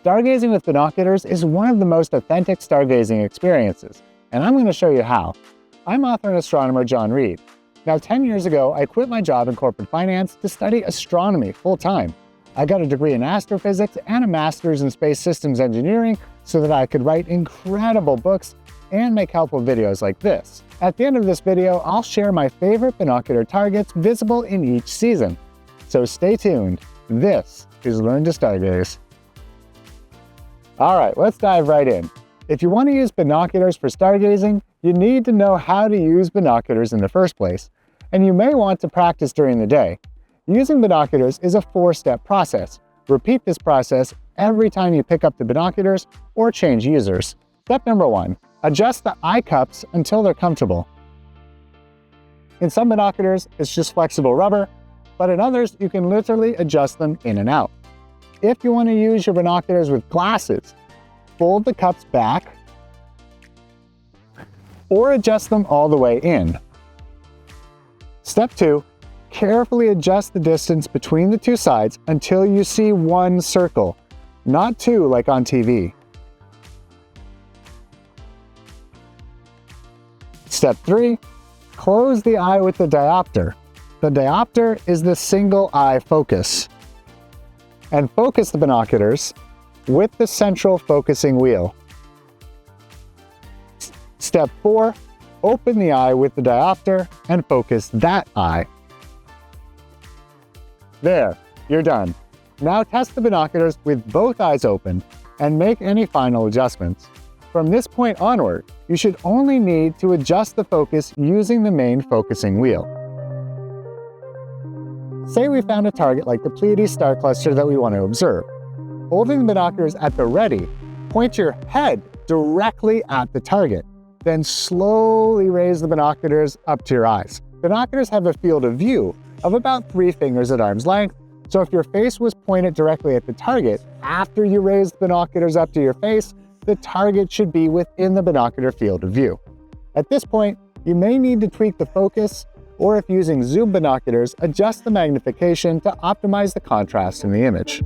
Stargazing with binoculars is one of the most authentic stargazing experiences, and I'm going to show you how. I'm author and astronomer John Reed. Now, 10 years ago, I quit my job in corporate finance to study astronomy full-time. I got a degree in astrophysics and a master's in space systems engineering so that I could write incredible books and make helpful videos like this. At the end of this video, I'll share my favorite binocular targets visible in each season. So stay tuned. This is Learn to Stargaze. All right, let's dive right in. If you want to use binoculars for stargazing, you need to know how to use binoculars in the first place, and you may want to practice during the day. Using binoculars is a 4-step process. Repeat this process every time you pick up the binoculars or change users. Step number 1, adjust the eye cups until they're comfortable. In some binoculars, it's just flexible rubber, but in others, you can literally adjust them in and out. If you want to use your binoculars with glasses, fold the cups back or adjust them all the way in. Step 2, carefully adjust the distance between the two sides until you see one circle, not two like on TV. Step 3, close the eye with the diopter. The diopter is the single eye focus. And focus the binoculars with the central focusing wheel. Step 4, open the eye with the diopter and focus that eye. There, you're done. Now test the binoculars with both eyes open and make any final adjustments. From this point onward, you should only need to adjust the focus using the main focusing wheel. Say we found a target like the Pleiades star cluster that we want to observe. Holding the binoculars at the ready, point your head directly at the target. Then slowly raise the binoculars up to your eyes. Binoculars have a field of view of about 3 fingers at arm's length, so if your face was pointed directly at the target, after you raise the binoculars up to your face, the target should be within the binocular field of view. At this point, you may need to tweak the focus, or if using zoom binoculars, adjust the magnification to optimize the contrast in the image.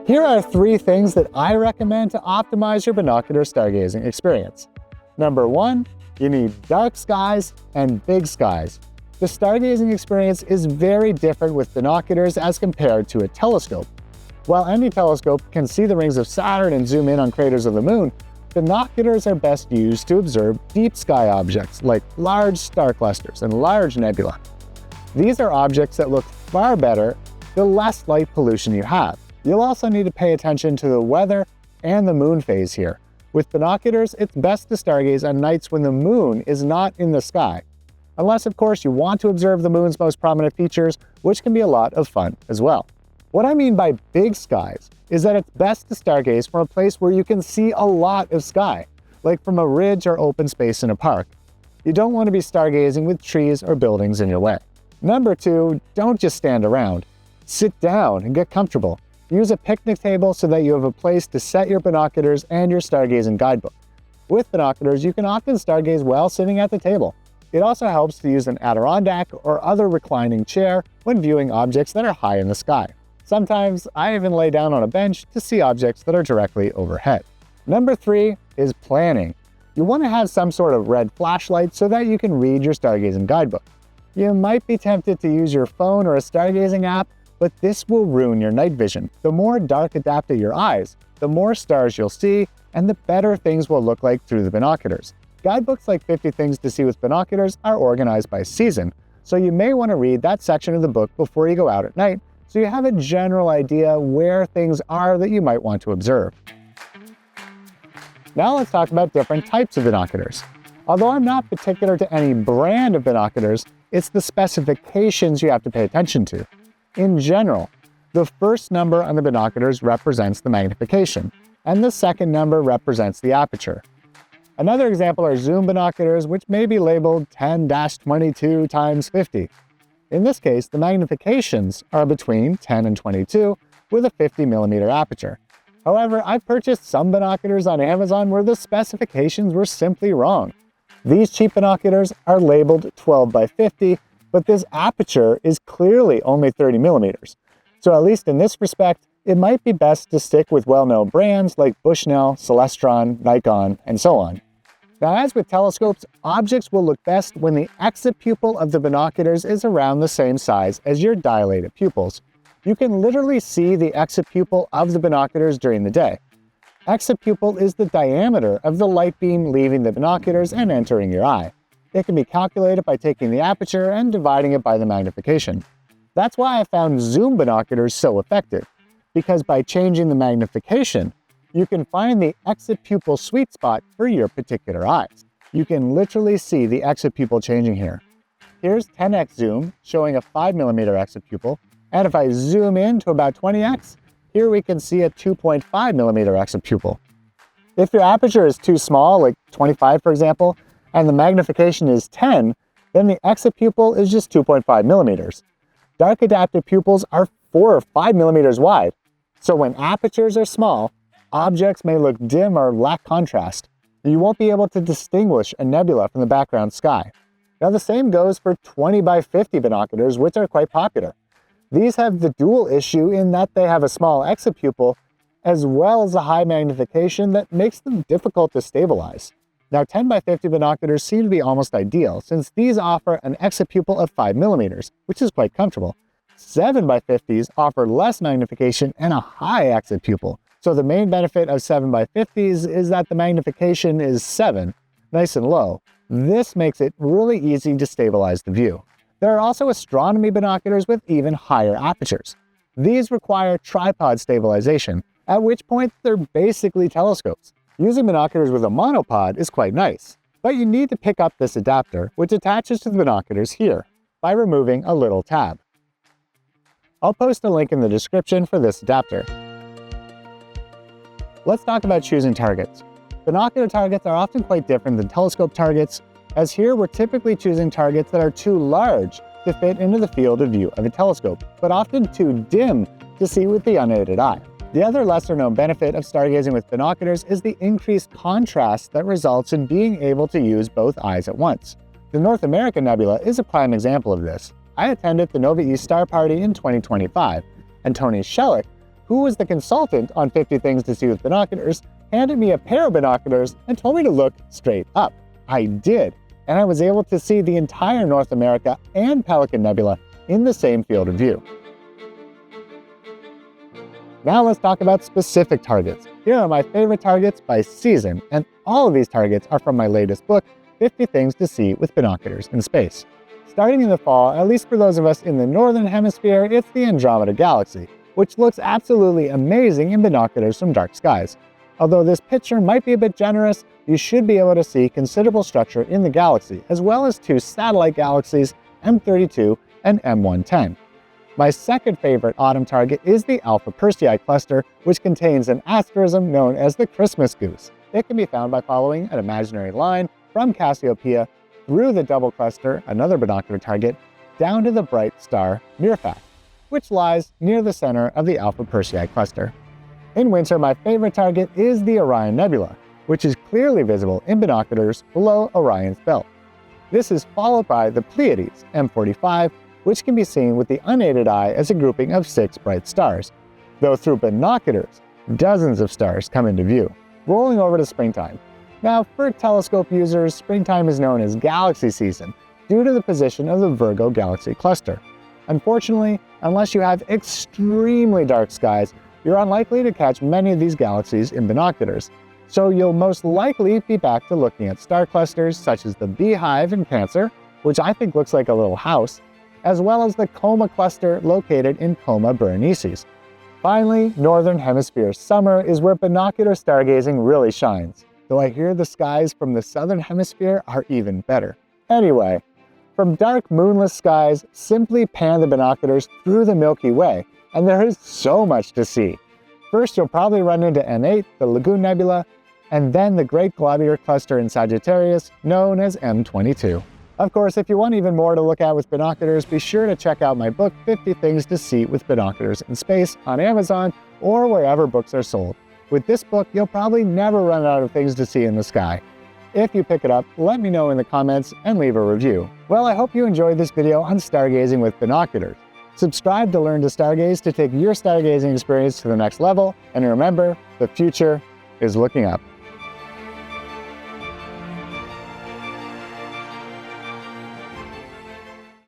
Here are 3 things that I recommend to optimize your binocular stargazing experience. Number 1, you need dark skies and big skies. The stargazing experience is very different with binoculars as compared to a telescope. While any telescope can see the rings of Saturn and zoom in on craters of the moon, binoculars are best used to observe deep sky objects like large star clusters and large nebula. These are objects that look far better the less light pollution you have. You'll also need to pay attention to the weather and the moon phase here. With binoculars, it's best to stargaze on nights when the moon is not in the sky. Unless, of course, you want to observe the moon's most prominent features, which can be a lot of fun as well. What I mean by big skies is that it's best to stargaze from a place where you can see a lot of sky, like from a ridge or open space in a park. You don't want to be stargazing with trees or buildings in your way. Number 2, don't just stand around. Sit down and get comfortable. Use a picnic table so that you have a place to set your binoculars and your stargazing guidebook. With binoculars, you can often stargaze while sitting at the table. It also helps to use an Adirondack or other reclining chair when viewing objects that are high in the sky. Sometimes I even lay down on a bench to see objects that are directly overhead. Number 3 is planning. You want to have some sort of red flashlight so that you can read your stargazing guidebook. You might be tempted to use your phone or a stargazing app, but this will ruin your night vision. The more dark adapted your eyes, the more stars you'll see, and the better things will look like through the binoculars. Guidebooks like 50 Things to See with Binoculars are organized by season, so you may want to read that section of the book before you go out at night, so you have a general idea where things are that you might want to observe. Now let's talk about different types of binoculars. Although I'm not particular to any brand of binoculars, it's the specifications you have to pay attention to. In general, the first number on the binoculars represents the magnification, and the second number represents the aperture. Another example are zoom binoculars, which may be labeled 10-22 × 50. In this case, the magnifications are between 10 and 22 with a 50mm aperture. However, I've purchased some binoculars on Amazon where the specifications were simply wrong. These cheap binoculars are labeled 12-50, but this aperture is clearly only 30mm. So at least in this respect, it might be best to stick with well-known brands like Bushnell, Celestron, Nikon, and so on. Now, as with telescopes, objects will look best when the exit pupil of the binoculars is around the same size as your dilated pupils. You can literally see the exit pupil of the binoculars during the day. Exit pupil is the diameter of the light beam leaving the binoculars and entering your eye. It can be calculated by taking the aperture and dividing it by the magnification. That's why I found zoom binoculars so effective, because by changing the magnification, you can find the exit pupil sweet spot for your particular eyes. You can literally see the exit pupil changing here. Here's 10x zoom, showing a 5mm exit pupil, and if I zoom in to about 20x, here we can see a 2.5mm exit pupil. If your aperture is too small, like 25 for example, and the magnification is 10, then the exit pupil is just 2.5mm. Dark adapted pupils are 4 or 5mm wide, so when apertures are small, objects may look dim or lack contrast. You won't be able to distinguish a nebula from the background sky. Now the same goes for 20 by 50 binoculars, which are quite popular. These have the dual issue in that they have a small exit pupil, as well as a high magnification that makes them difficult to stabilize. Now 10 by 50 binoculars seem to be almost ideal, since these offer an exit pupil of 5mm, which is quite comfortable. 7 by 50s offer less magnification and a high exit pupil. So the main benefit of 7 by 50s is that the magnification is 7, nice and low. This makes it really easy to stabilize the view. There are also astronomy binoculars with even higher apertures. These require tripod stabilization, at which point they're basically telescopes. Using binoculars with a monopod is quite nice, but you need to pick up this adapter, which attaches to the binoculars here, by removing a little tab. I'll post a link in the description for this adapter. Let's talk about choosing targets. Binocular targets are often quite different than telescope targets, as here we're typically choosing targets that are too large to fit into the field of view of a telescope, but often too dim to see with the unaided eye. The other lesser-known benefit of stargazing with binoculars is the increased contrast that results in being able to use both eyes at once. The North American Nebula is a prime example of this. I attended the Nova East Star Party in 2025, and Tony Shellick, who was the consultant on 50 Things to See with Binoculars, handed me a pair of binoculars and told me to look straight up. I did, and I was able to see the entire North America and Pelican Nebula in the same field of view. Now let's talk about specific targets. Here are my favorite targets by season, and all of these targets are from my latest book, 50 Things to See with Binoculars in Space. Starting in the fall, at least for those of us in the Northern Hemisphere, it's the Andromeda Galaxy, which looks absolutely amazing in binoculars from dark skies. Although this picture might be a bit generous, you should be able to see considerable structure in the galaxy, as well as two satellite galaxies, M32 and M110. My second favorite autumn target is the Alpha Persei cluster, which contains an asterism known as the Christmas goose. It can be found by following an imaginary line from Cassiopeia through the double cluster, another binocular target, down to the bright star Myrfak, which lies near the center of the Alpha Persei cluster. In winter, my favorite target is the Orion Nebula, which is clearly visible in binoculars below Orion's belt. This is followed by the Pleiades, M45, which can be seen with the unaided eye as a grouping of 6 bright stars, though through binoculars, dozens of stars come into view. Rolling over to springtime. Now, for telescope users, springtime is known as galaxy season due to the position of the Virgo galaxy cluster. Unfortunately, unless you have extremely dark skies, you're unlikely to catch many of these galaxies in binoculars, so you'll most likely be back to looking at star clusters such as the Beehive in Cancer, which I think looks like a little house, as well as the Coma cluster located in Coma Berenices. Finally, Northern Hemisphere summer is where binocular stargazing really shines, though I hear the skies from the Southern Hemisphere are even better. Anyway, from dark moonless skies, simply pan the binoculars through the Milky Way, and there is so much to see. First, you'll probably run into M8, the Lagoon Nebula, and then the Great Globular Cluster in Sagittarius, known as M22. Of course, if you want even more to look at with binoculars, be sure to check out my book, 50 Things to See with Binoculars in Space, on Amazon or wherever books are sold. With this book, you'll probably never run out of things to see in the sky. If you pick it up, let me know in the comments and leave a review. Well, I hope you enjoyed this video on stargazing with binoculars. Subscribe to Learn to Stargaze to take your stargazing experience to the next level, and remember, the future is looking up.